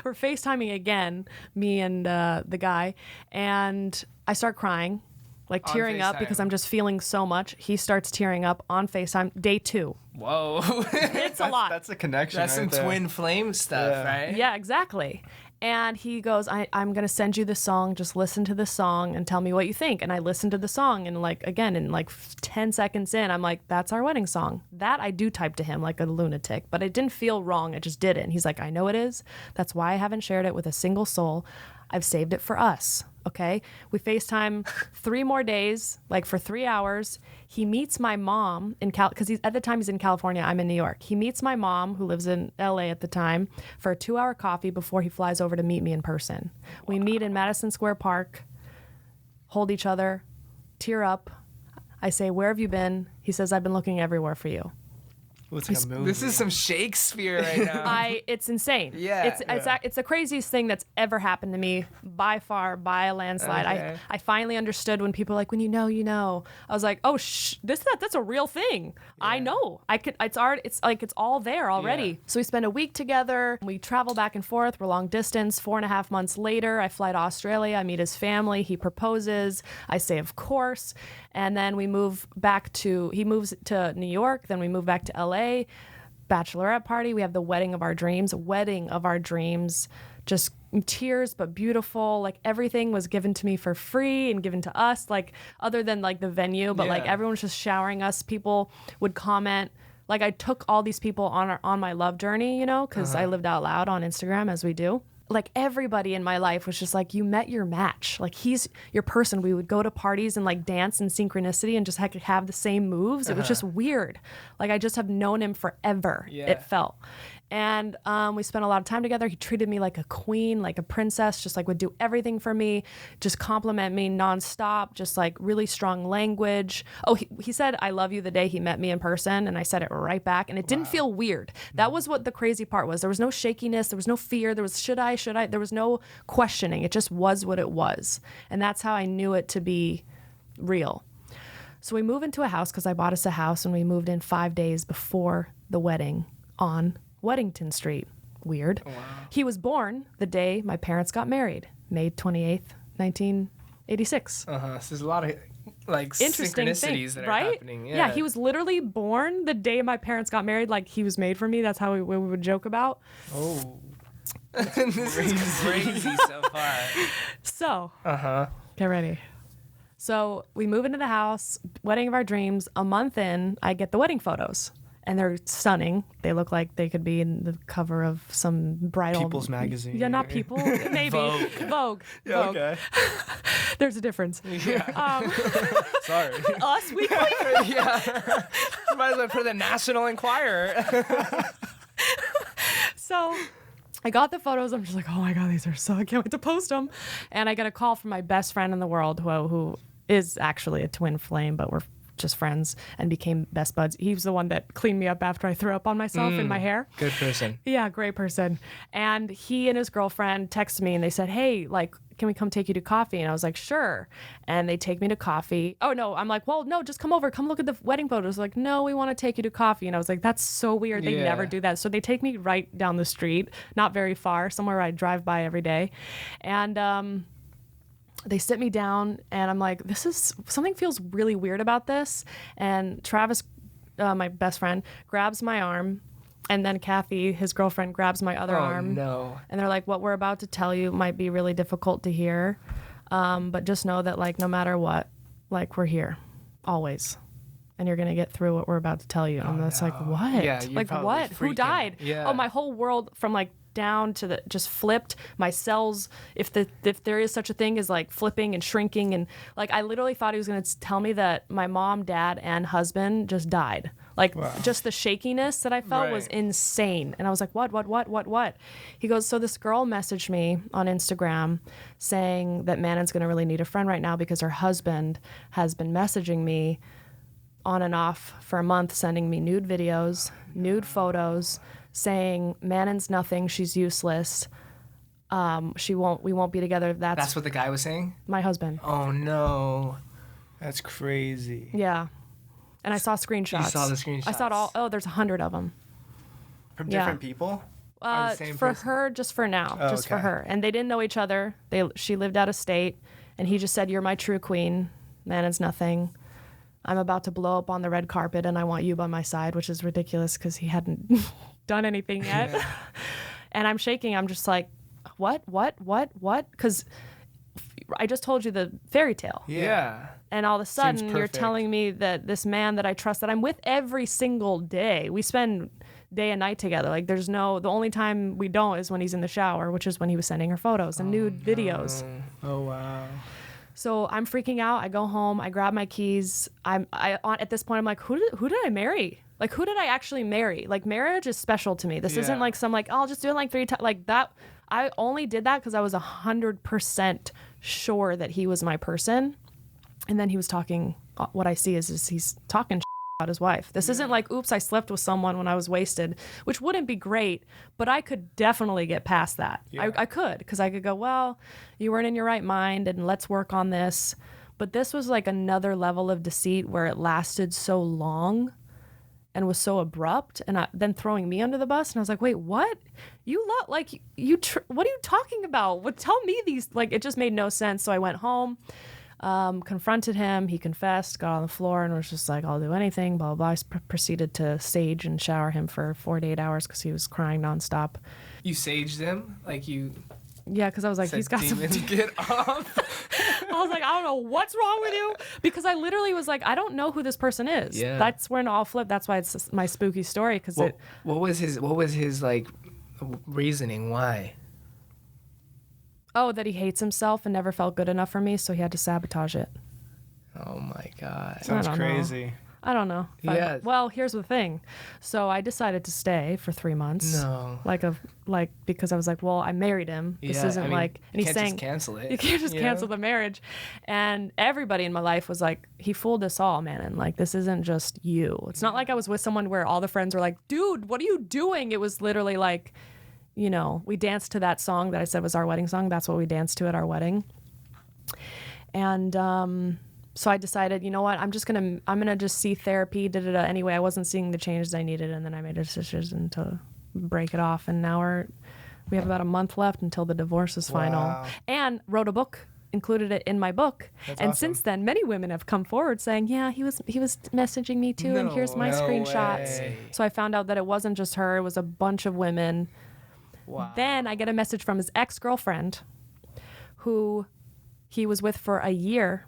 S3: FaceTiming again, me and the guy. And I start crying, like tearing up because I'm just feeling so much. He starts tearing up on FaceTime, day 2.
S1: Whoa.
S3: It's a lot.
S2: That's a connection.
S1: That's
S2: right
S1: some twin flame stuff, right?
S3: Yeah, exactly. And he goes, I'm going to send you the song. Just listen to the song and tell me what you think. And I listened to the song. And like, again, in like 10 seconds in, I'm like, that's our wedding song. That I do type to him like a lunatic, but it didn't feel wrong. It just did it. And he's like, I know it is. That's why I haven't shared it with a single soul. I've saved it for us. Okay. We FaceTime 3 more days, like for 3 hours. He meets my mom in because at the time he's in California. I'm in New York. He meets my mom, who lives in LA at the time, for a 2-hour coffee before he flies over to meet me in person. Wow. We meet in Madison Square Park, hold each other, tear up. I say, where have you been? He says, I've been looking everywhere for you.
S1: This is some Shakespeare right now.
S3: It's insane.
S1: Yeah.
S3: It's the craziest thing that's ever happened to me by far, by a landslide.
S1: Okay.
S3: I finally understood when people are like, when you know, you know. I was like, oh, that's a real thing. Yeah. I know. It's all there already. Yeah. So we spend a week together. We travel back and forth. We're long distance. 4.5 months later, I fly to Australia. I meet his family. He proposes. I say, of course. And then he moves to New York. Then we move back to LA. Bachelorette party. We have the wedding of our dreams. Just tears, but beautiful. Like everything was given to me for free and given to us, like other than like the venue, but like everyone was just showering us. People would comment. Like I took all these people on my love journey, you know, because I lived out loud on Instagram as we do. Like everybody in my life was just like, you met your match. Like he's your person. We would go to parties and like dance in synchronicity and just have the same moves. It was just weird. Like I just have known him forever. Yeah. It felt. And we spent a lot of time together. He treated me like a queen, like a princess, just like would do everything for me, just compliment me nonstop, just like really strong language. Oh, he said, I love you the day he met me in person. And I said it right back. And it didn't feel weird. That was what the crazy part was. There was no shakiness. There was no fear. There was, should I? There was no questioning. It just was what it was. And that's how I knew it to be real. So we move into a house because I bought us a house and we moved in 5 days before the wedding on Weddington Street. Weird. Oh, wow. He was born the day my parents got married, May 28th, 1986.
S1: So there's a lot of like
S3: interesting
S1: synchronicities that are
S3: right?
S1: happening.
S3: Yeah, he was literally born the day my parents got married. Like he was made for me. That's how we would joke about.
S1: Oh. This is crazy so far.
S3: So, get ready. So we move into the house, wedding of our dreams. A month in, I get the wedding photos. and they're stunning. They look like they could be in the cover of some bridal
S2: People's Magazine.
S3: Yeah, not People, maybe Vogue.
S2: Yeah,
S3: Vogue.
S2: okay.
S3: There's a difference.
S2: Yeah. Sorry.
S3: Us Weekly.
S1: Yeah. Might as well put the National Enquirer.
S3: So I got the photos. I'm just like, oh my God, these are so, I can't wait to post them. And I got a call from my best friend in the world who is actually a twin flame, but we're just friends and became best buds. He was the one that cleaned me up after I threw up on myself in my hair.
S1: Good person.
S3: Yeah, great person. And he and his girlfriend texted me and they said, hey, like, can we come take you to coffee? And I was like, sure. And they take me to coffee. Oh, no. I'm like, well, no, just come over. Come look at the wedding photos. Like, no, we want to take you to coffee. And I was like, that's so weird. They never do that. So they take me right down the street, not very far, somewhere I drive by every day. And they sit me down and I'm like, something feels really weird about this. And Travis, my best friend, grabs my arm. And then Kathy, his girlfriend, grabs my other arm.
S1: No.
S3: And they're like, what we're about to tell you might be really difficult to hear. But just know that, like, no matter what, like, we're here always. And you're going to get through what we're about to tell you. And it's like, what?
S1: Yeah, you're
S3: like,
S1: probably
S3: what? Who
S1: freaking-
S3: died?
S1: Yeah.
S3: Oh, my whole world from, like, down to the just flipped. My cells, if there is such a thing as like flipping and shrinking, and like I literally thought he was going to tell me that my mom, dad, and husband just died. Like just the shakiness that I felt was insane. And I was like, what? He goes, so this girl messaged me on Instagram saying that Manon's going to really need a friend right now because her husband has been messaging me on and off for a month, sending me nude videos, nude photos, saying Manon's nothing, she's useless. We won't be together.
S1: That's what the guy was saying?
S3: My husband.
S1: Oh, no.
S2: That's crazy.
S3: Yeah. And I saw screenshots.
S1: You saw the screenshots.
S3: I saw there's 100 of them.
S2: From
S3: Yeah.
S2: different people?
S1: Or the same
S3: For
S1: person?
S3: her, just for now,
S2: Oh,
S3: just for
S2: okay.
S3: her. And they didn't know each other. She lived out of state, and he just said, "You're my true queen. Manon's nothing. I'm about to blow up on the red carpet, and I want you by my side," which is ridiculous because he hadn't done anything yet. And I'm shaking. I'm just like, what? Because I just told you the fairy tale.
S1: Yeah.
S3: And all of a sudden, you're
S2: perfect.
S3: telling me that this man that I trust, that I'm with every single day, we spend day and night together. Like, the only time we don't is when he's in the shower, which is when he was sending her photos and nude videos.
S2: Oh, wow.
S3: So I'm freaking out. I go home. I grab my keys. At this point, I'm like, who did I marry? Like, who did I actually marry? Like, marriage is special to me. This isn't like some like, oh, I'll just do it like 3 times. Like that. I only did that because I was 100% sure that he was my person. And then he was talking. What I see is he's talking about his wife. This isn't like, oops, I slept with someone when I was wasted, which wouldn't be great, but I could definitely get past that.
S2: Yeah.
S3: I could, because I could go, well, you weren't in your right mind and let's work on this. But this was like another level of deceit where it lasted so long and was so abrupt, and then throwing me under the bus. And I was like, wait, what? What are you talking about? Tell me these, like, it just made no sense. So I went home. Confronted him. He confessed, got on the floor, and was just like, I'll do anything, blah, blah, blah. I proceeded to sage and shower him for 4 to 8 hours because he was crying nonstop.
S1: You saged him? Like you
S3: Yeah, because I was like,
S1: said,
S3: he's got some...
S1: demons, get off.
S3: I was like, I don't know what's wrong with you. Because I literally was like, I don't know who this person is.
S1: Yeah.
S3: That's when it all flipped. That's why it's my spooky story. Because
S1: What was his like reasoning? Why?
S3: that he hates himself and never felt good enough for me, so he had to sabotage it.
S1: Oh my God.
S2: Sounds
S3: don't know.
S2: crazy.
S3: I don't know.
S1: Yeah.
S3: Well, here's the thing. So I decided to stay for 3 months.
S1: No.
S3: Because I was like, well, I married him. This
S1: Yeah,
S3: isn't
S1: I mean,
S3: like, and
S1: you
S3: he's
S1: can't
S3: saying,
S1: just cancel it.
S3: you can't just
S1: you
S3: cancel
S1: know?
S3: the marriage. And everybody in my life was like, he fooled us all, man. And like, this isn't just you. It's not like I was with someone where all the friends were like, dude, what are you doing? It was literally like, we danced to that song that I said was our wedding song. That's what we danced to at our wedding. And so I decided, you know what, I'm gonna just see therapy. Anyway, I wasn't seeing the changes I needed, and then I made a decision to break it off. And now we have about a month left until the divorce is final.
S2: Wow.
S3: And wrote a book, included it in my book.
S2: That's
S3: and
S2: awesome.
S3: since then, many women have come forward saying, yeah, he was messaging me too, and here's my
S2: No
S3: screenshots.
S2: way.
S3: So I found out that it wasn't just her; it was a bunch of women.
S2: Wow.
S3: Then I get a message from his ex-girlfriend, who he was with for a year.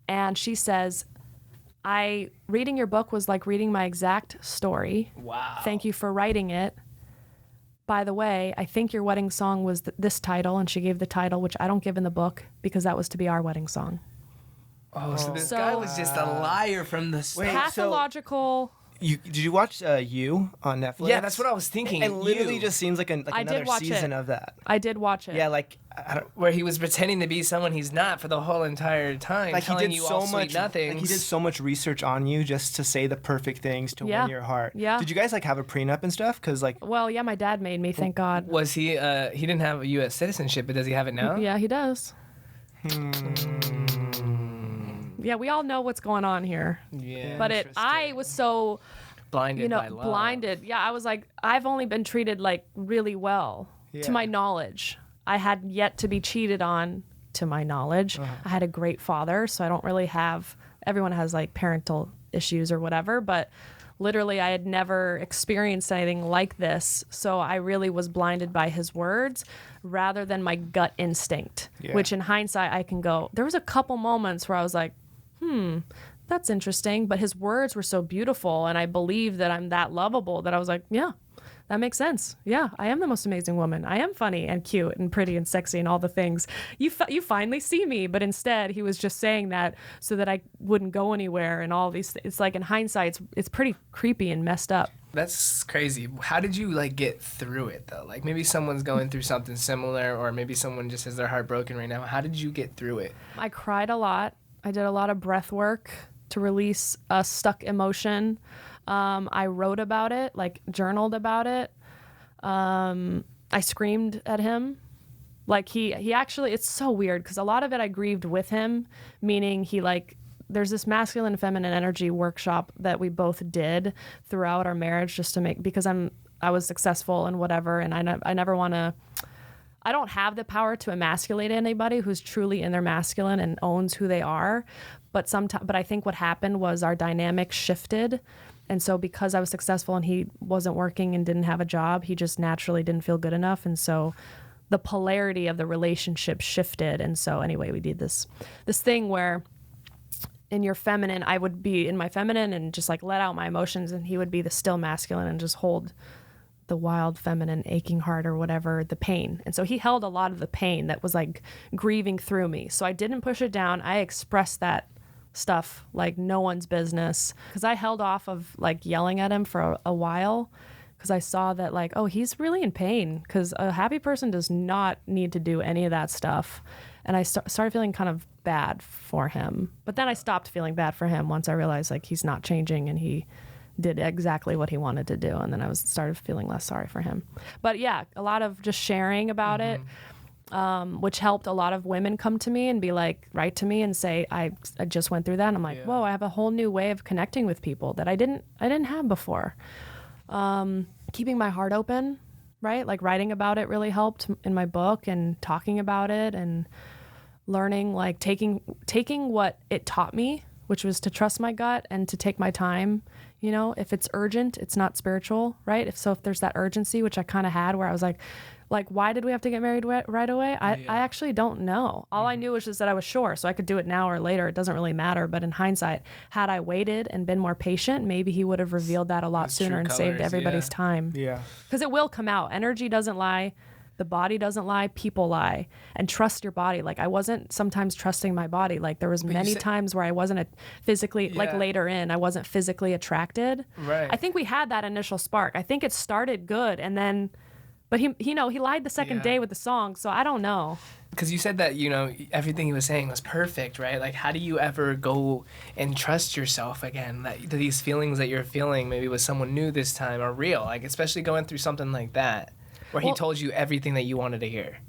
S3: And she says, reading your book was like reading my exact story.
S1: Wow.
S3: Thank you for writing it. By the way, I think your wedding song was this title, and she gave the title, which I don't give in the book, because that was to be our wedding song.
S1: Oh, so this guy was just a liar from the start.
S3: Pathological.
S2: Did you watch You on Netflix?
S1: Yeah, that's what I was thinking.
S2: It literally
S1: You.
S2: just seems like,
S3: I
S2: another
S3: did watch
S2: season
S3: it.
S2: of that.
S3: I did watch it.
S2: Yeah, like
S1: Where he was pretending to be someone he's not for the whole entire time,
S2: like he
S1: telling
S2: did
S1: you
S2: so
S1: all sweet
S2: much.
S1: nothings.
S2: Like he did so much research on you just to say the perfect things to
S3: Yeah.
S2: win your heart.
S3: Yeah.
S2: Did you guys like have a prenup and stuff? Because like
S3: Well, yeah, my dad made me, thank God.
S1: Was he? He didn't have a U.S. citizenship, but does he have it now?
S3: Yeah, he does. Yeah, we all know what's going on here.
S1: Yeah.
S3: But I was so,
S1: blinded by love.
S3: blinded. Yeah, I was like, I've only been treated like really well,
S2: Yeah.
S3: to my knowledge. I had yet to be cheated on, to my knowledge. I had a great father, so I don't really have, everyone has like parental issues or whatever, but literally I had never experienced anything like this. So I really was blinded by his words rather than my gut instinct,
S2: Yeah.
S3: which in hindsight I can go, there was a couple moments where I was like, that's interesting. But his words were so beautiful, and I believe that I'm that lovable that I was like, yeah, that makes sense. Yeah, I am the most amazing woman. I am funny and cute and pretty and sexy and all the things. You finally see me. But instead, he was just saying that so that I wouldn't go anywhere and all these. It's like in hindsight, it's pretty creepy and messed up.
S1: That's crazy. How did you like get through it though? Like maybe someone's going through something similar, or maybe someone just has their heart broken right now. How did you get through it?
S3: I cried a lot. I did a lot of breath work to release a stuck emotion. I wrote about it, like journaled about it. I screamed at him. Like he actually, it's so weird because a lot of it I grieved with him, meaning there's this masculine and feminine energy workshop that we both did throughout our marriage just to because I was successful and whatever. And I never want to, I don't have the power to emasculate anybody who's truly in their masculine and owns who they are. But I think what happened was our dynamic shifted. And so because I was successful and he wasn't working and didn't have a job, he just naturally didn't feel good enough. And so the polarity of the relationship shifted. And so anyway, we did this thing where in your feminine, I would be in my feminine and just like let out my emotions, and he would be the still masculine and just hold the wild feminine aching heart or whatever, the pain. And so he held a lot of the pain that was like grieving through me. So I didn't push it down. I expressed that stuff like no one's business, because I held off of like yelling at him for a while, because I saw that like, oh, he's really in pain, because a happy person does not need to do any of that stuff. And I started feeling kind of bad for him. But then I stopped feeling bad for him once I realized like he's not changing and he did exactly what he wanted to do. And then I started feeling less sorry for him. But yeah, a lot of just sharing about it, which helped a lot of women come to me and be like, write to me and say, I just went through that. And I'm like, whoa, I have a whole new way of connecting with people that I didn't have before. Keeping my heart open, right? Like writing about it really helped in my book, and talking about it and learning, like taking what it taught me, which was to trust my gut and to take my time. You know, if it's urgent, it's not spiritual, right? If there's that urgency, which I kind of had, where I was like, why did we have to get married right away? I actually don't know. All I knew was just that I was sure, so I could do it now or later. It doesn't really matter. But in hindsight, had I waited and been more patient, maybe he would have revealed that a lot sooner and saved everybody's time.
S2: Yeah.
S3: Because it will come out. Energy doesn't lie. The body doesn't lie. People lie. And trust your body. Like I wasn't sometimes trusting my body. Like there was many times where I wasn't physically, like later in, I wasn't physically attracted.
S1: Right.
S3: I think we had that initial spark. I think it started good, and then, but he lied the second day with the song. So I don't know.
S1: Because you said that, everything he was saying was perfect, right? Like, how do you ever go and trust yourself again? That these feelings that you're feeling maybe with someone new this time are real, like especially going through something like that, where he told you everything that you wanted to hear.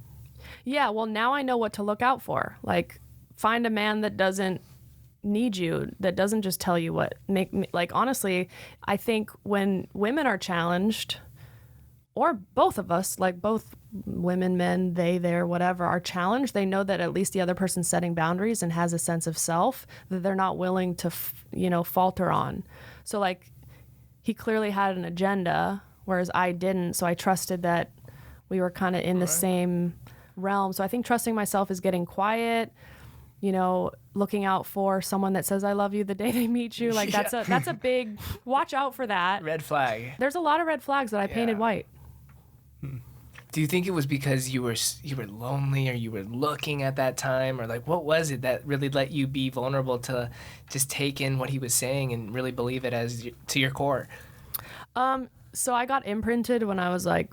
S3: Yeah, well, now I know what to look out for. Like, find a man that doesn't need you, that doesn't just tell you what make me, like, honestly, I think when women are challenged, or both of us, like both women, men, they, their, whatever, are challenged, they know that at least the other person's setting boundaries and has a sense of self that they're not willing to, falter on. So, like, he clearly had an agenda, whereas I didn't. So I trusted that we were kind of in the same realm. So I think trusting myself is getting quiet, you know, looking out for someone that says I love you the day they meet you. Like that's a big watch out for that.
S1: Red flag.
S3: There's a lot of red flags that I painted white.
S1: Do you think it was because you were lonely, or you were looking at that time, or like what was it that really let you be vulnerable to just take in what he was saying and really believe it as to your core?
S3: So I got imprinted when I was like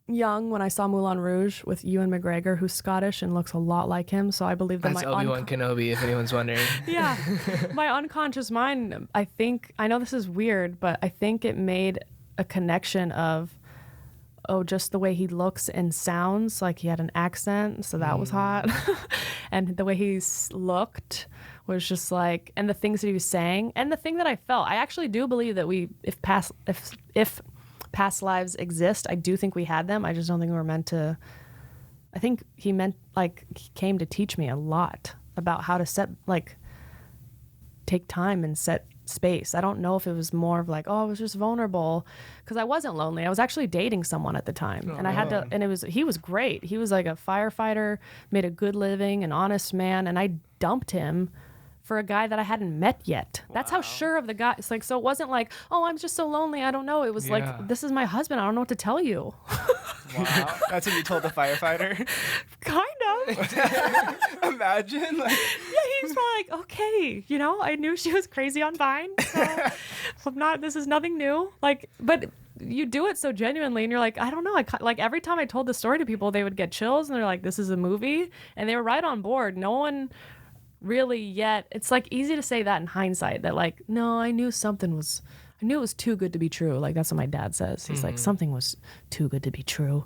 S3: young, when I saw Moulin Rouge with Ewan McGregor, who's Scottish and looks a lot like him. So I believe that
S1: That's Obi-Wan Kenobi, if anyone's wondering.
S3: Yeah, my unconscious mind, I know this is weird, but I think it made a connection of, just the way he looks and sounds, like he had an accent, so that was hot. And the way he looked was just like, and the things that he was saying, and the thing that I felt, I actually do believe that if past lives exist, I do think we had them. I just don't think we were meant to. I think he came to teach me a lot about how to take time and set space. I don't know if it was more of like, I was just vulnerable, because I wasn't lonely. I was actually dating someone at the time, and I had to. And he was great. He was like a firefighter, made a good living, an honest man, and I dumped him for a guy that I hadn't met yet. Wow. That's how sure of the guy. It's like, so it wasn't like, I'm just so lonely, I don't know. It was like, this is my husband, I don't know what to tell you.
S2: Wow. That's what you told the firefighter?
S3: Kind of.
S2: Imagine. Like...
S3: Yeah, he's like, okay, I knew she was crazy on Vine, so this is nothing new. Like, but you do it so genuinely, and you're like, I don't know. Like every time I told the story to people, they would get chills, and they're like, this is a movie, and they were right on board. No one really yet. It's like easy to say that in hindsight, that like, no, I knew it was too good to be true. Like that's what my dad says. He's like, something was too good to be true.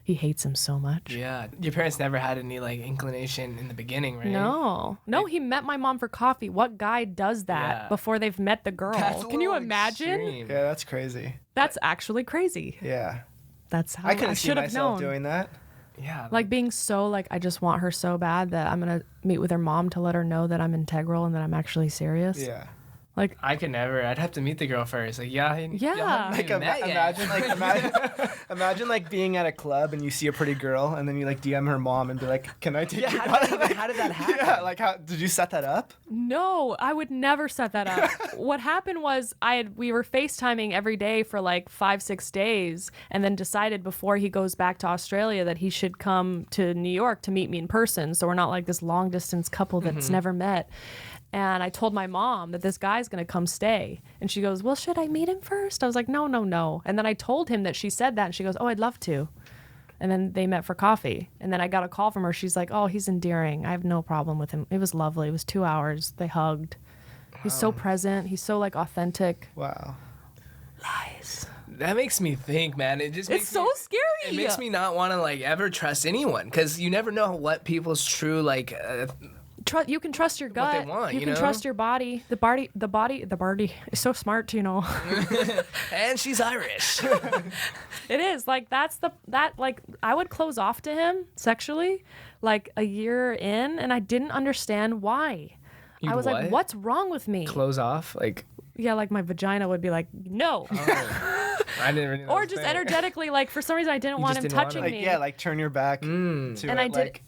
S3: He hates him so much.
S1: Yeah. Your parents never had any like inclination in the beginning, right?
S3: No, he met my mom for coffee. What guy does that before they've met the girl? Can you imagine?
S2: Extreme. Yeah, that's crazy.
S3: That's actually crazy.
S2: Yeah.
S3: That's how
S2: I couldn't see myself
S3: known.
S2: doing that.
S1: Yeah.
S3: Like being so like, I just want her so bad that I'm going to meet with her mom to let her know that I'm integral and that I'm actually serious.
S2: Yeah.
S3: Like
S1: I could never. I'd have to meet the girl first. Like
S3: Like
S2: imagine like being at a club and you see a pretty girl and then you like DM her mom and be like, "Can I take you?"
S1: How did that happen?
S2: Yeah, like how did you set that up?
S3: No, I would never set that up. What happened was we were FaceTiming every day for like 5-6 days, and then decided before he goes back to Australia that he should come to New York to meet me in person. So we're not like this long distance couple that's never met. And I told my mom that this guy's going to come stay. And she goes, well, should I meet him first? I was like, no. And then I told him that she said that. And she goes, oh, I'd love to. And then they met for coffee. And then I got a call from her. She's like, oh, he's endearing. I have no problem with him. It was lovely. It was 2 hours. They hugged. He's so present. He's so like authentic.
S2: Wow.
S3: Lies.
S1: That makes me think, man. It's
S3: so scary.
S1: It makes me not want to like ever trust anyone, because you never know what people's true like...
S3: You can trust your gut.
S1: What they want,
S3: you can trust your body. The body is so smart,
S1: And she's Irish.
S3: It is like like I would close off to him sexually, like a year in, and I didn't understand why. I was like, what's wrong with me?
S1: Close off, like.
S3: Yeah, like my vagina would be like, no.
S1: Oh. I didn't really know.
S3: Or just energetically, like for some reason I didn't want him touching me.
S2: Yeah, like turn your back to
S3: and I did.
S2: Like,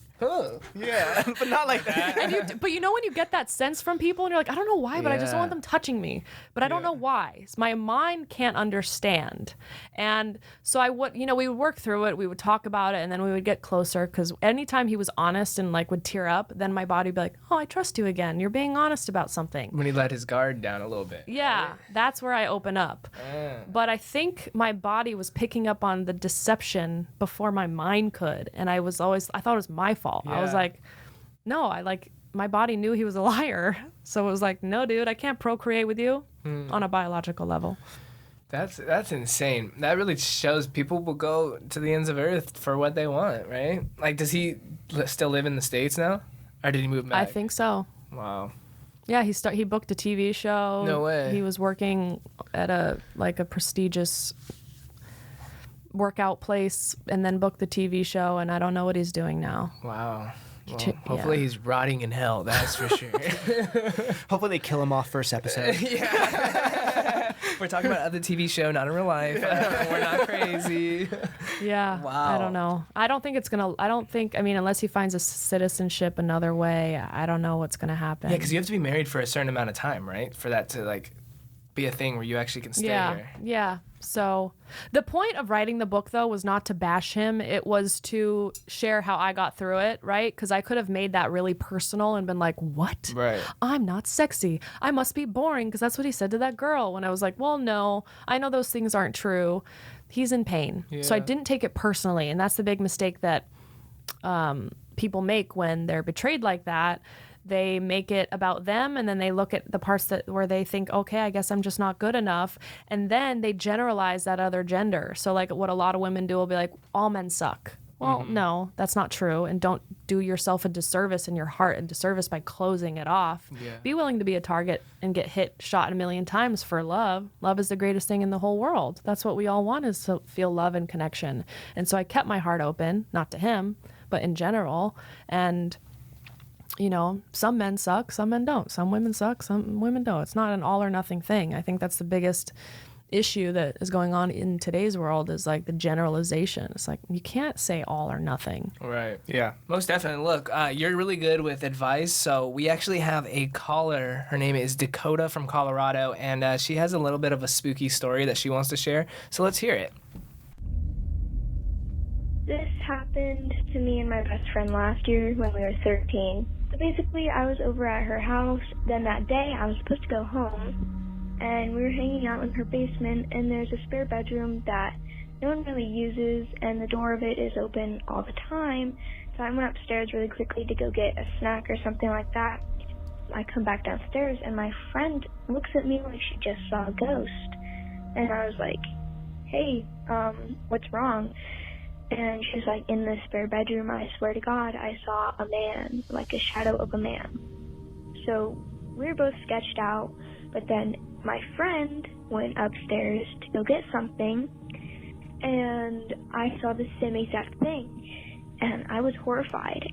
S2: yeah, but not like that.
S3: But when you get that sense from people and you're like, I don't know why, but I just don't want them touching me. But I don't know why. So my mind can't understand. And so I would, we would work through it. We would talk about it, and then we would get closer, because anytime he was honest and like would tear up, then my body would be like, oh, I trust you again. You're being honest about something.
S1: When he let his guard down a little bit.
S3: Yeah, that's where I open up. But I think my body was picking up on the deception before my mind could. And I thought it was my fault. I was like, no, my body knew he was a liar. So it was like, no, dude, I can't procreate with you on a biological level.
S1: That's insane. That really shows people will go to the ends of earth for what they want, right? Like, does he still live in the States now? Or did he move back?
S3: I think so.
S1: Wow.
S3: Yeah, he booked a TV show.
S1: No way.
S3: He was working at a prestigious workout place, and then booked the TV show, and I don't know what he's doing now.
S1: Wow. Well, hopefully he's rotting in hell, that's for sure.
S2: Hopefully they kill him off first episode.
S1: We're talking about other TV show, not in real life. We're not crazy.
S3: Yeah.
S1: Wow.
S3: I don't know. I mean, unless he finds a citizenship another way, I don't know what's going to happen.
S1: Yeah, because you have to be married for a certain amount of time, right? For that to like be a thing where you actually can stay here.
S3: Yeah. So the point of writing the book, though, was not to bash him. It was to share how I got through it, right? Because I could have made that really personal and been like, what?
S1: Right.
S3: I'm not sexy. I must be boring, because that's what he said to that girl. When I was like, well, no, I know those things aren't true. He's in pain.
S1: Yeah.
S3: So I didn't take it personally. And that's the big mistake that people make when they're betrayed like that. They make it about them, and then they look at the parts where they think, okay, I guess I'm just not good enough. And then they generalize that other gender. So like what a lot of women do will be like, all men suck. Well, no, that's not true. And don't do yourself a disservice and your heart a disservice by closing it off.
S1: Yeah.
S3: Be willing to be a target and get shot a million times for love. Love is the greatest thing in the whole world. That's what we all want, is to feel love and connection. And so I kept my heart open, not to him, but in general. And you know, some men suck, some men don't. Some women suck, some women don't. It's not an all or nothing thing. I think that's the biggest issue that is going on in today's world, is like the generalization. It's like, you can't say all or nothing.
S1: Right.
S2: Yeah.
S1: Most definitely. Look, you're really good with advice. So we actually have a caller. Her name is Dakota from Colorado, and she has a little bit of a spooky story that she wants to share. So let's hear it.
S4: This happened to me and my best friend last year when we were 13. So basically, I was over at her house. Then that day, I was supposed to go home, and we were hanging out in her basement, and there's a spare bedroom that no one really uses, and the door of it is open all the time. So I went upstairs really quickly to go get a snack or something like that. I come back downstairs, and my friend looks at me like she just saw a ghost. And I was like, hey, what's wrong? And she's like, in the spare bedroom, I swear to God, I saw a man, like a shadow of a man. So we were both sketched out, but then my friend went upstairs to go get something, and I saw the same exact thing, and I was horrified.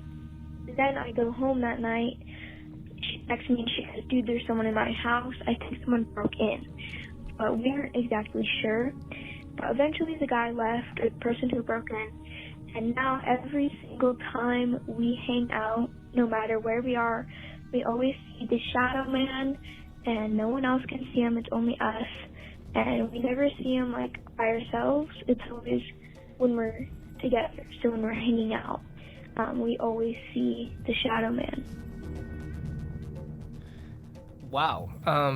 S4: Then I go home that night, she texts me and she says, dude, there's someone in my house. I think someone broke in. But we aren't exactly sure. But eventually the guy left, or the person who broke in, and now every single time we hang out, no matter where we are, we always see the shadow man, and no one else can see him, it's only us. And we never see him like by ourselves, it's always when we're together, so when we're hanging out, we always see the shadow man.
S1: Wow.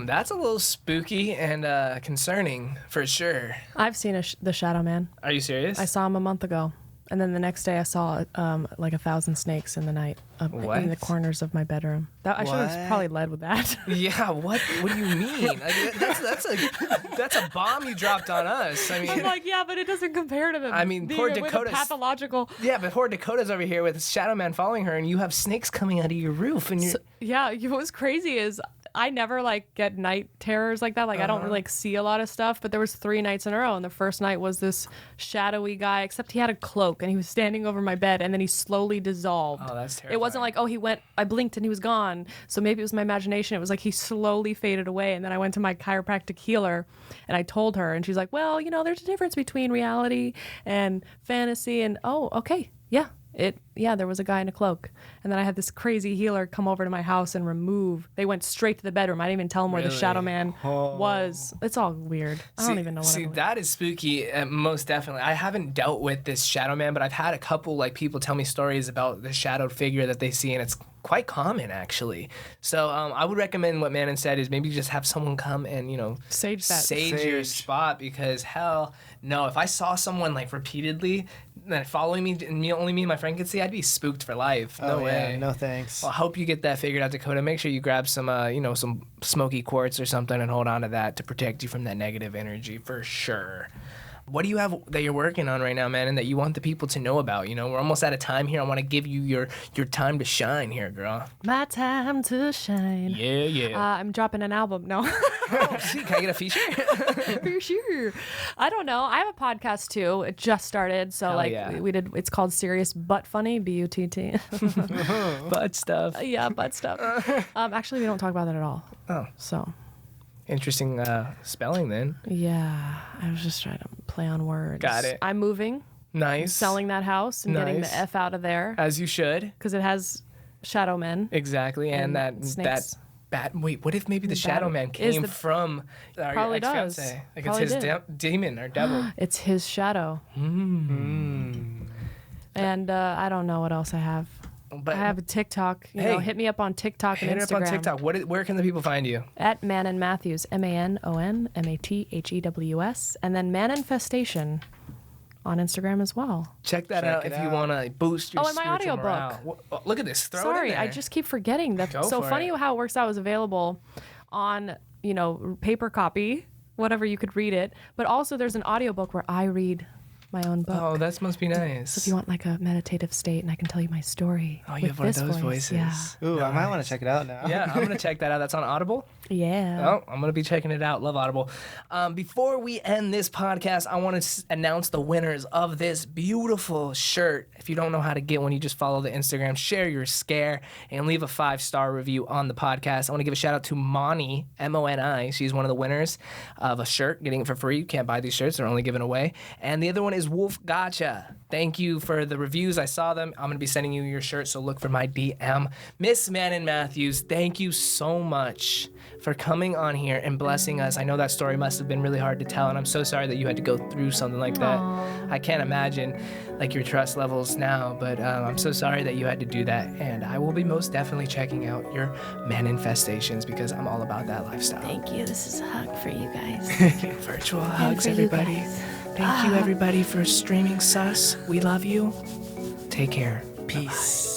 S1: That's a little spooky and concerning for sure.
S3: I've seen the shadow man.
S1: Are you serious?
S3: I saw him a month ago. And then the next day I saw like 1,000 snakes in the night in the corners of my bedroom. I should have probably led with that.
S1: Yeah, what do you mean? Like, that's a bomb you dropped on us. I mean,
S3: I'm like, yeah, but it doesn't compare to the
S1: I mean, poor Dakota's
S3: pathological.
S1: Yeah, but poor Dakota's over here with Shadow Man following her, and you have snakes coming out of your roof, and you're
S3: What's crazy is I never like get night terrors like that. Like I don't really see a lot of stuff, but there was 3 nights in a row, and the first night was this shadowy guy, except he had a cloak and he was standing over my bed, and then he slowly dissolved.
S1: Oh, that's terrifying.
S3: It wasn't like, I blinked and he was gone. So maybe it was my imagination. It was like he slowly faded away, and then I went to my chiropractic healer and I told her, and she's like, well, there's a difference between reality and fantasy, and okay, yeah. There was a guy in a cloak. And then I had this crazy healer come over to my house and they went straight to the bedroom. I didn't even tell him where the shadow man was. It's all weird. I don't even know what I'm
S1: that is spooky, most definitely. I haven't dealt with this shadow man, but I've had a couple people tell me stories about the shadowed figure that they see, and it's quite common actually. So I would recommend what Manon said is maybe just have someone come and sage your spot, because hell no, if I saw someone repeatedly following me and only me and my friend could see, I'd be spooked for life. No way.
S2: Yeah, no thanks.
S1: Well, I hope you get that figured out, Dakota. Make sure you grab some some smoky quartz or something and hold on to that to protect you from that negative energy for sure. What do you have that you're working on right now, man, and that you want the people to know about? We're almost out of time here. I want to give you your time to shine here, girl.
S3: My time to shine.
S1: Yeah.
S3: I'm dropping an album. No.
S1: Oh, see, can I get a feature?
S3: For sure. I don't know. I have a podcast too. It just started. So we did, it's called Serious But Funny, B-U-T-T.
S1: Butt stuff.
S3: Yeah, butt stuff. Actually, we don't talk about that at all.
S1: Oh.
S3: So.
S1: Interesting spelling then.
S3: Yeah, I was just trying to play on words.
S1: Got it.
S3: I'm moving,
S1: Nice.
S3: selling that house and getting the F out of there
S1: As you should.
S3: because it has shadow men.
S1: Exactly. And that
S3: snakes.
S1: bat. Wait, what if maybe the shadow man
S3: is
S1: came
S3: the-
S1: from our
S3: Probably
S1: ex-fiancé?
S3: does.
S1: Like
S3: Probably
S1: it's his
S3: did.
S1: demon or devil.
S3: It's his shadow. And I don't know what else I have.
S1: But
S3: I have a TikTok. You
S1: Hey,
S3: know, hit me up on TikTok and
S1: hit her
S3: Instagram.
S1: up on TikTok. Where can the people find you?
S3: At Manon Matthews, MANON MATHEWS, and then Manifestation on Instagram as well.
S1: Check that
S2: Check
S1: out
S2: it
S1: if you
S2: out.
S1: want to boost your
S3: Oh, and my
S1: spiritual
S3: audiobook.
S1: morale. Look at this. Throw it
S3: Sorry,
S1: in there.
S3: I just keep forgetting. That's
S1: Go
S3: so
S1: for
S3: funny
S1: it.
S3: how it works out. It was available on, paper copy, whatever you could read it. But also there's an audiobook where I read my own book.
S1: Oh, that must be nice.
S3: If you want like a meditative state and I can tell you my story.
S1: Oh, you have one of
S3: this
S1: those
S3: voice.
S1: voices.
S2: Ooh, I might want to check it out now.
S1: Yeah, I'm going to check that out. That's on Audible?
S3: Yeah.
S1: Oh, I'm going to be checking it out. Love Audible. Before we end this podcast, I want to announce the winners of this beautiful shirt. If you don't know how to get one, you just follow the Instagram, share your scare, and leave a 5-star review on the podcast. I want to give a shout out to Moni, Moni. She's one of the winners of a shirt, getting it for free. You can't buy these shirts. They're only given away. And the other one is Wolf Gotcha. Thank you for the reviews. I saw them. I'm going to be sending you your shirt, so look for my DM. Miss Manon Matthews, thank you so much for coming on here and blessing us. I know that story must have been really hard to tell, and I'm so sorry that you had to go through something like that. I can't imagine like your trust levels now, but I'm so sorry that you had to do that, and I will be most definitely checking out your manifestations because I'm all about that lifestyle.
S3: Thank you. This is a hug for you guys.
S1: Virtual hugs,
S3: for you
S1: everybody.
S3: guys.
S1: Thank you, everybody, for streaming Sus. We love you. Take care.
S2: Peace.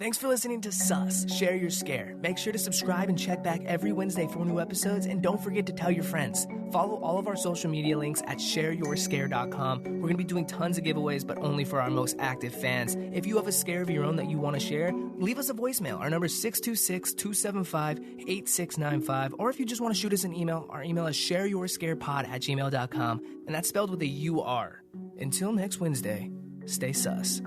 S1: Thanks for listening to Sus. Share your scare. Make sure to subscribe and check back every Wednesday for new episodes, and don't forget to tell your friends. Follow all of our social media links at shareyourscare.com. We're going to be doing tons of giveaways, but only for our most active fans. If you have a scare of your own that you want to share, leave us a voicemail. Our number is 626-275-8695. Or if you just want to shoot us an email, our email is shareyourscarepod@gmail.com, and that's spelled with a U-R. Until next Wednesday, stay sus.